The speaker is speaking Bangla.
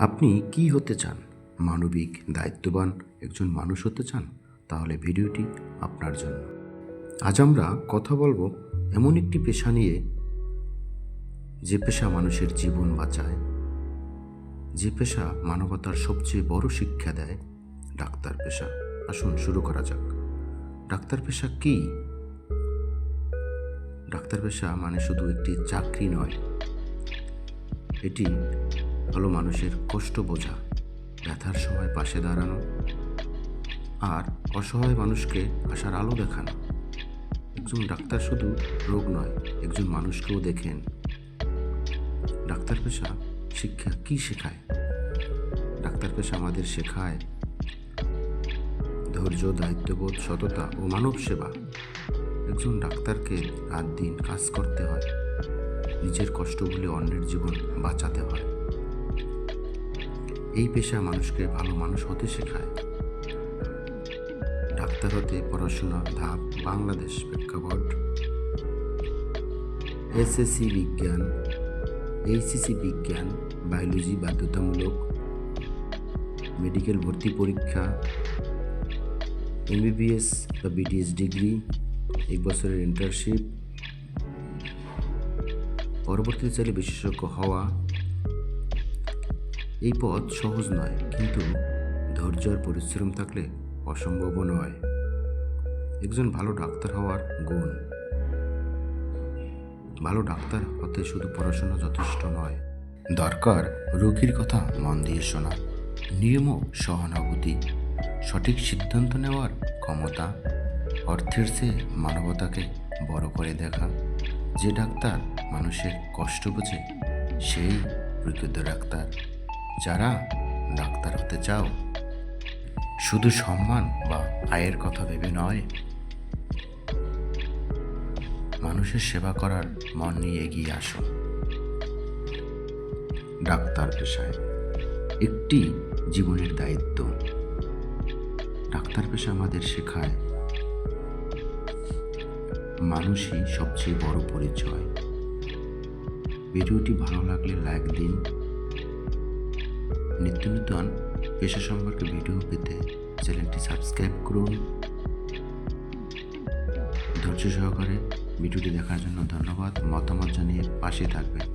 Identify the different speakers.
Speaker 1: আপনি কি হতে চান? মানবিক, দায়িত্ববান একজন মানুষ হতে চান? তাহলে ভিডিওটি আপনার জন্য। আজ আমরা কথা বলবো এমন একটি পেশা নিয়ে, যে পেশা মানুষের জীবন বাঁচায়, যে পেশা মানবতার সবচেয়ে বড় শিক্ষা দেয়, ডাক্তার পেশা। আসুন শুরু করা যাক। ডাক্তার পেশা কি? ডাক্তার পেশা মানে শুধু একটি চাকরি নয়, এটি হলো মানুষের কষ্ট বোঝা, ব্যথার সময় পাশে দাঁড়ানো আর অসহায় মানুষকে আশার আলো দেখানো। একজন ডাক্তার শুধু রোগ নয়, একজন মানুষকেও দেখেন। ডাক্তার পেশা শিক্ষা কি শেখায়? ডাক্তার পেশা আমাদের শেখায় ধৈর্য, দায়িত্ববোধ, সততা ও মানব সেবা। একজন ডাক্তারকে রাত দিন কাজ করতে হয়, নিজের কষ্ট ভুলে অন্যের জীবন বাঁচাতে হয়। এই পেশা মানুষকে ভালো মানুষ হতে শেখায়। ডাক্তার হতে পড়াশোনা ধাপ: বাংলাদেশ প্রেক্ষাপট, এসএসসি বিজ্ঞান, এইচএসসি বিজ্ঞান, বায়োলজি বাধ্যতামূলক, মেডিকেল ভর্তি পরীক্ষা, এমবিবিএস বা বিডিএস ডিগ্রি, 1 বছরের ইন্টার্নশিপ, পরবর্তীতে চাইলে বিশেষজ্ঞ হওয়া। এই পথ সহজ নয়, কিন্তু ধৈর্য আর পরিশ্রম থাকলে অসম্ভব নয়। একজন ভালো ডাক্তার হওয়ার গুণ: ভালো ডাক্তার হতে শুধু পড়াশোনা যথেষ্ট নয়, দরকার রোগীর কথা মন দিয়ে শোনা, নিয়ম ও সহানুভূতি, সঠিক সিদ্ধান্ত নেওয়ার ক্ষমতা, অর্থের চেয়ে মানবতাকে বড় করে দেখা। যে ডাক্তার মানুষের কষ্ট বোঝে, সেই প্রকৃত ডাক্তার। যারা ডাক্তার হতে চাও, শুধু সম্মান বা আয়ের কথা ভেবে নয়, মানুষের সেবা করার মন নিয়ে এগিয়ে আসো। ডাক্তার পেশায় একটি জীবনের দায়িত্ব। ডাক্তার পেশা আমাদের শেখায় মানুষই সবচেয়ে বড় পরিচয়। ভিডিওটি ভালো লাগলে লাইক দিন। নিত্য নতুন পেশা সম্পর্কে ভিডিও পেতে চ্যানেলটি সাবস্ক্রাইব করুন। ধৈর্য সহকারে ভিডিওটি দেখার জন্য ধন্যবাদ। মতামত জানিয়ে পাশে থাকবেন।